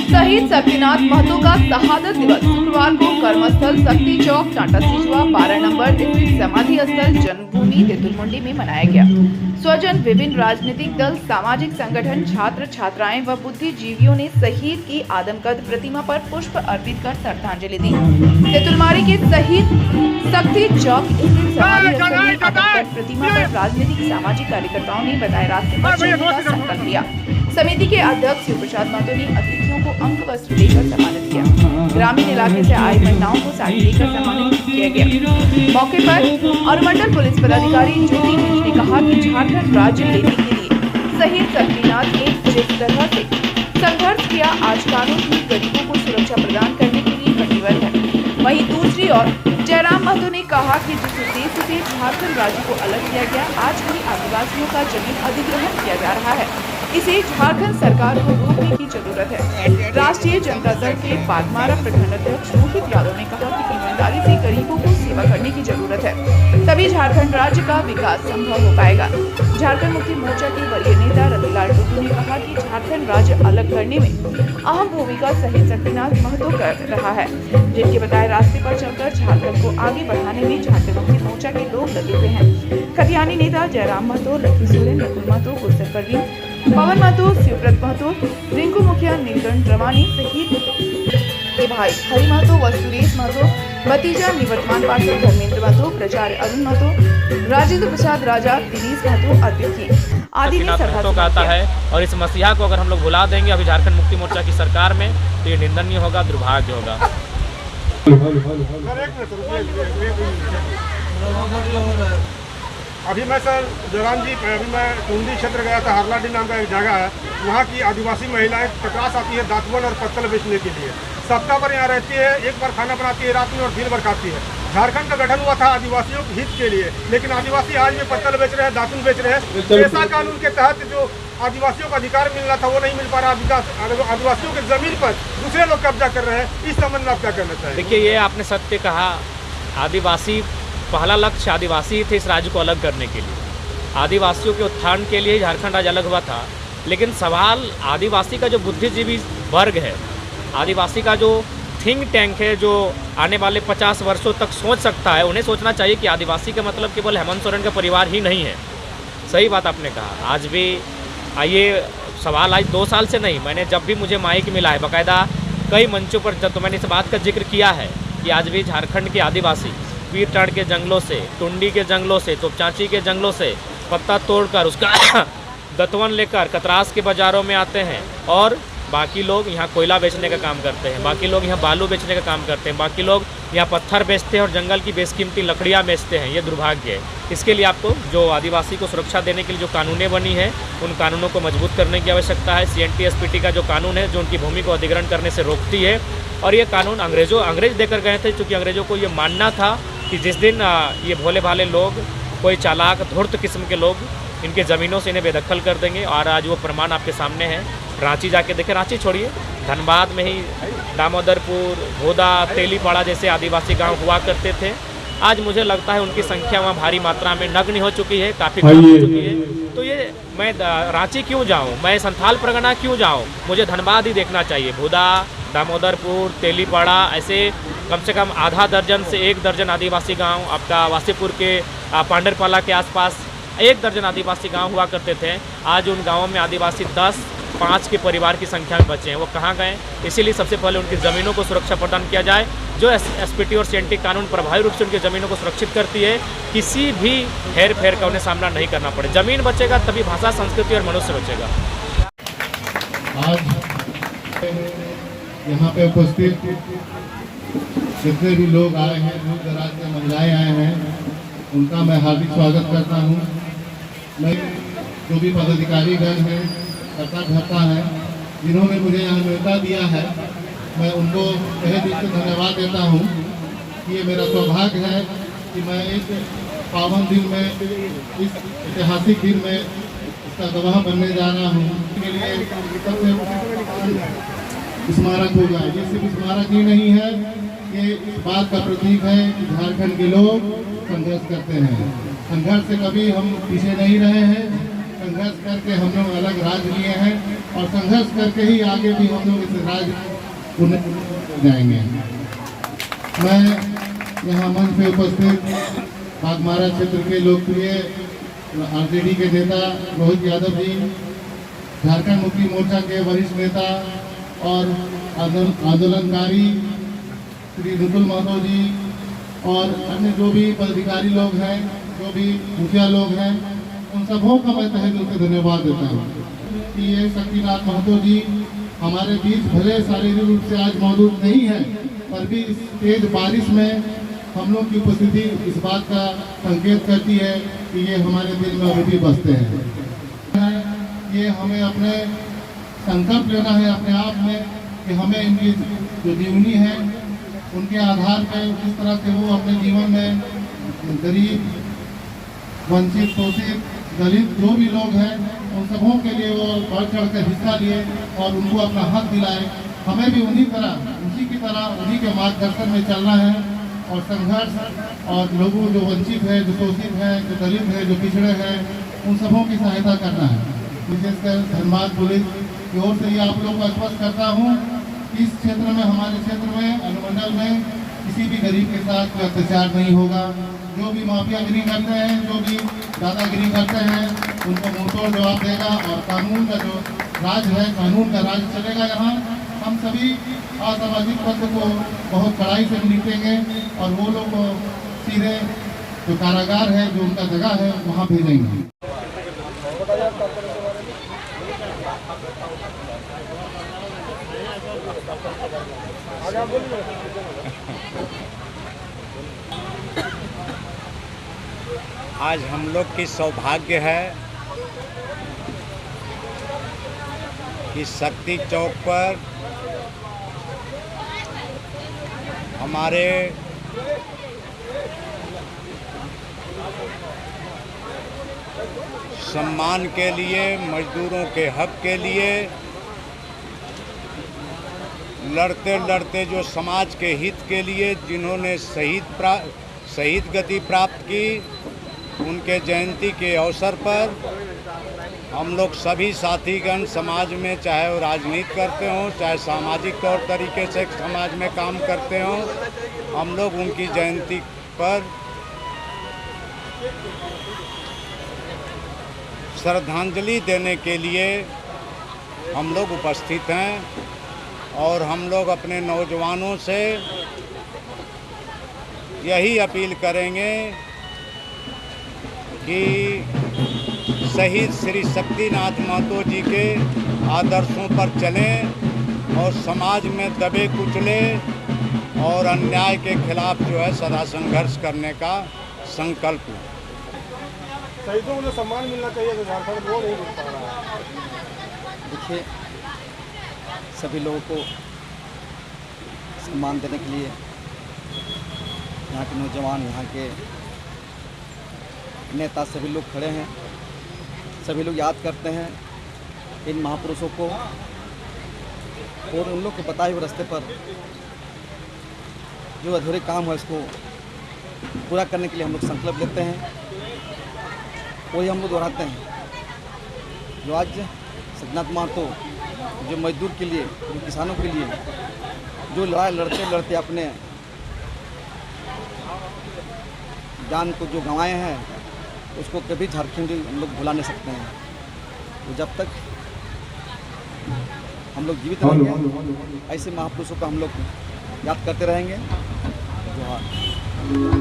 शहीद शक्तिनाथ महतो का शहादत दिवस शुक्रवार को कर्मस्थल शक्ति चौक टाटा सिजवा 12 नंबर स्थित समाधि स्थल जन्मभूमि तेतुलमुंडी में मनाया गया। स्वजन, विभिन्न राजनीतिक दल, सामाजिक संगठन, छात्र छात्राएं व बुद्धिजीवियों ने शहीद की आदमकद प्रतिमा पर पुष्प अर्पित कर श्रद्धांजलि दी। तेतुलमारी के शहीद शक्ति चौक स्थित समाधि स्थल में आदमकद प्रतिमा पर राजनीतिक सामाजिक कार्यकर्ताओं ने बताए रास्ते पर चलने का संकल्प लिया। समिति के अध्यक्ष शिव प्रसाद महतो ने अतिथियों को अंक वस्त्र देकर सम्मानित किया। ग्रामीण इलाके से आए महिलाओं को साड़ी देकर सम्मानित किया गया। मौके पर अनुमंडल पुलिस पदाधिकारी ज्योति मिश्र ने कहा कि झारखंड राज्य लेने के लिए शहीद शक्तिनाथ ने जिस तरह से संघर्ष किया, आज कानून भी गरीबों को सुरक्षा प्रदान करने के लिए कटिबद्ध है। वहीं दूसरी ओर जयराम महतो ने कहा कि जिस उद्देश्य से झारखंड राज्य को अलग किया गया, आज भी आदिवासियों का जमीन अधिग्रहण किया जा रहा है, इसे झारखंड सरकार को रोकने की जरूरत है। राष्ट्रीय जनता दल के बागमारा प्रखंड अध्यक्ष रोहित यादव ने कहा कि ईमानदारी से गरीबों को सेवा करने की जरूरत है, तभी झारखंड राज्य का विकास संभव हो पाएगा। झारखंड मुक्ति मोर्चा के वरीय नेता रतिलाल टुडू ने कहा कि झारखंड राज्य अलग करने में अहम भूमिका शहीद शक्तिनाथ महतो कर रहा है, जिनके बताए रास्ते पर चलकर झारखंड को आगे बढ़ाने में झारखंड मुक्ति मोर्चा के लोग लगे हुए हैं। खतियानी नेता जयराम महतो, लक्की सोरेन, नकुल महतो, गुलशन परवीन, पवन महतो, शिवव्रत महतो, रिंकू मुखिया, नीलकंठ रमानी, शहीद के भाई हरि महतो व सुरेश महतो, भतीजा निवर्तमान पार्षद धर्मेंद्र महतो, प्रचार्य अरुण महतो, राजेंद्र प्रसाद राजा, दिनेश महतो अर्पित किए आदि ने महतो कहता है। और इस मसीहा को अगर हम लोग भुला देंगे अभी झारखंड मुक्ति मोर्चा की सरकार में, तो ये निंदनीय होगा, दुर्भाग्य होगा। अभी मैं सर जयराम जी, अभी मैं टुंडी क्षेत्र गया था। हरलाडी नाम का एक जगह है, वहाँ की आदिवासी महिलाएं कटास आती है दातुन और पत्तल बेचने के लिए। सप्ताह भर यहाँ रहती है, एक बार खाना बनाती है रात में और दिन भर खाती है। झारखंड का गठन हुआ था आदिवासियों के हित के लिए, लेकिन आदिवासी आज भी पत्तल बेच रहे हैं, दातुन बेच रहे हैं। पेशा कानून के तहत जो आदिवासियों का अधिकार मिलना था वो नहीं मिल पा रहा। आदिवासियों की जमीन पर दूसरे लोग कब्जा कर रहे हैं। इस संबंध में आप क्या कहना चाहिए? देखिए, ये आपने सत्य कहा। आदिवासी पहला लक्ष्य आदिवासी थे इस राज्य को अलग करने के लिए। आदिवासियों के उत्थान के लिए झारखंड राज्य अलग हुआ था। लेकिन सवाल आदिवासी का जो बुद्धिजीवी वर्ग है, आदिवासी का जो थिंक टैंक है, जो आने वाले 50 वर्षों तक सोच सकता है, उन्हें सोचना चाहिए कि आदिवासी का मतलब केवल हेमंत सोरेन का परिवार ही नहीं है। सही बात आपने कहा। आज भी ये सवाल आज 2 साल से नहीं, मैंने जब भी मुझे माइक मिला है, बाकायदा कई मंचों पर जब तो मैंने इस बात का जिक्र किया है कि आज भी झारखंड के आदिवासी वीरटाड़ के जंगलों से, टुंडी के जंगलों से, तोपचांची के जंगलों से पत्ता तोड़कर उसका दतवन लेकर कतरास के बाज़ारों में आते हैं। और बाकी लोग यहाँ कोयला बेचने का काम करते हैं, बाकी लोग यहाँ बालू बेचने का काम करते हैं, बाकी लोग यहाँ पत्थर बेचते हैं और जंगल की बेशकीमती लकड़ियाँ बेचते हैं। ये दुर्भाग्य है। इसके लिए आपको जो आदिवासी को सुरक्षा देने के लिए जो कानूनें बनी है, उन कानूनों को मजबूत करने की आवश्यकता है। CNTSPT का जो कानून है, जो उनकी भूमि को अधिग्रहण करने से रोकती है, और ये कानून अंग्रेज देकर गए थे, क्योंकि अंग्रेज़ों को ये मानना था कि जिस दिन ये भोले भाले लोग, कोई चालाक धूर्त किस्म के लोग इनके ज़मीनों से इन्हें बेदखल कर देंगे। और आज वो प्रमाण आपके सामने है। रांची जाके देखें, रांची छोड़िए, धनबाद में ही दामोदरपुर, भोदा, तेलीपाड़ा जैसे आदिवासी गांव हुआ करते थे। आज मुझे लगता है उनकी संख्या वहाँ भारी मात्रा में नग्न हो चुकी है, काफ़ी कम हो चुकी है। तो ये मैं रांची क्यों जाऊँ, मैं संथाल परगना क्यों जाऊँ? मुझे धनबाद ही देखना चाहिए। भोदा, दामोदरपुर, तेलीपाड़ा, ऐसे कम से कम आधा दर्जन से 1 दर्जन आदिवासी गांव, आपका वासीपुर के पांडरपाला के आसपास 1 दर्जन आदिवासी गांव हुआ करते थे। आज उन गांवों में आदिवासी 10-5 के परिवार की संख्या में बचे हैं। वो कहाँ गए? इसीलिए सबसे पहले उनकी ज़मीनों को सुरक्षा प्रदान किया जाए। जो SPT और CNT कानून प्रभावी रूप से उनकी ज़मीनों को सुरक्षित करती है, किसी भी हेर फेर का उन्हें सामना नहीं करना पड़े। ज़मीन बचेगा तभी भाषा, संस्कृति और मनुष्य बचेगा। आज यहाँ पे उपस्थित जितने भी लोग आए हैं, दूर दराज से महिलाएं आए हैं, उनका मैं हार्दिक स्वागत करता हूँ। मैं जो भी पदाधिकारीगण हैं, कर्ता धर्ता हैं, जिन्होंने मुझे यहाँ न्योता दिया है, मैं उनको तहे दिल से धन्यवाद देता हूँ कि ये मेरा सौभाग्य है कि मैं एक पावन दिन में, इस ऐतिहासिक दिन में इसका गवाह बनने जा रहा हूँ। इसके लिए स्मारक होगा। ये सिर्फ स्मारक ही नहीं है, ये इस बात का प्रतीक है कि झारखंड के लोग संघर्ष करते हैं। संघर्ष से कभी हम पीछे नहीं रहे हैं। संघर्ष करके हम लोग अलग राज्य लिए हैं और संघर्ष करके ही आगे भी हम लोग इस राज्य को जाएंगे। मैं यहाँ मंच पे उपस्थित बाघमारा क्षेत्र के लोकप्रिय आरजेडी के नेता रोहित यादव जी, झारखंड मुक्ति मोर्चा के वरिष्ठ नेता और आंदोलनकारी श्री रुकुल महतो जी और अन्य जो भी पदाधिकारी लोग हैं, जो भी मुखिया लोग हैं, उन सबों का मैं तहे दिल से धन्यवाद देता हूँ कि ये शक्तिनाथ महतो जी हमारे बीच भले शारीरिक रूप से आज मौजूद नहीं है, पर भी इस तेज बारिश में हम लोग की उपस्थिति इस बात का संकेत करती है कि ये हमारे दिल में अभी भी बसते हैं। ये हमें अपने संकल्प लेना है अपने आप में कि हमें इनकी जो जीवनी है उनके आधार पर जिस तरह से वो अपने जीवन में गरीब, वंचित, शोषित, दलित जो भी लोग हैं उन सबों के लिए वो बढ़ चढ़ कर हिस्सा लिए और उनको अपना हक दिलाए। हमें भी उसी की तरह उन्हीं के मार्गदर्शन में चलना है और संघर्ष और लोगों जो वंचित है, जो शोषित है, जो दलित है, जो पिछड़े हैं, उन सबों की सहायता करना है। विशेषकर धनबाद पुलिस की ओर से ये आप लोगों को स्पष्ट करता हूँ, इस क्षेत्र में, हमारे क्षेत्र में, अनुमंडल में किसी भी गरीब के साथ कोई अत्याचार नहीं होगा। जो भी माफियागिरी करते हैं, जो भी दादागिरी करते हैं, उनको मुंहतोड़ जवाब देगा और कानून का जो राज है, कानून का राज चलेगा। यहाँ हम सभी असामाजिक तत्व को बहुत कड़ाई से निपटेंगे और वो लोग सीधे जो कारागार है, जो उनका जगह है, वहाँ भेजेंगे। आज हम लोग की सौभाग्य है कि शक्ति चौक पर हमारे सम्मान के लिए, मजदूरों के हक के लिए लड़ते लड़ते जो समाज के हित के लिए जिन्होंने शहीद गति प्राप्त की, उनके जयंती के अवसर पर हम लोग सभी साथीगण समाज में, चाहे वो राजनीति करते हों, चाहे सामाजिक तौर तरीके से समाज में काम करते हों, हम लोग उनकी जयंती पर श्रद्धांजलि देने के लिए हम लोग उपस्थित हैं। और हम लोग अपने नौजवानों से यही अपील करेंगे कि शहीद श्री शक्तिनाथ महतो जी के आदर्शों पर चलें और समाज में दबे कुचले और अन्याय के खिलाफ जो है सदा संघर्ष करने का संकल्प लें। शहीदों को सम्मान मिलना चाहिए तो झारखंड वो नहीं मिल पा रहा है। देखिए, सभी लोगों को सम्मान देने के लिए यहाँ के नौजवान, यहाँ के नेता सभी लोग खड़े हैं। सभी लोग याद करते हैं इन महापुरुषों को और उन लोग के बताए हुए रास्ते पर जो अधूरे काम है उसको पूरा करने के लिए हम लोग संकल्प लेते हैं। वही हम लोग दोहराते हैं। जो आज शक्तिनाथ महतो जो मजदूर के लिए, जो किसानों के लिए जो लड़ाई लड़ते लड़ते अपने जान को जो गंवाए हैं, उसको कभी झारखंडी हम लोग भुला नहीं सकते हैं। तो जब तक हम लोग जीवित रहेंगे, ऐसे महापुरुषों का हम लोग याद करते रहेंगे। जोहार।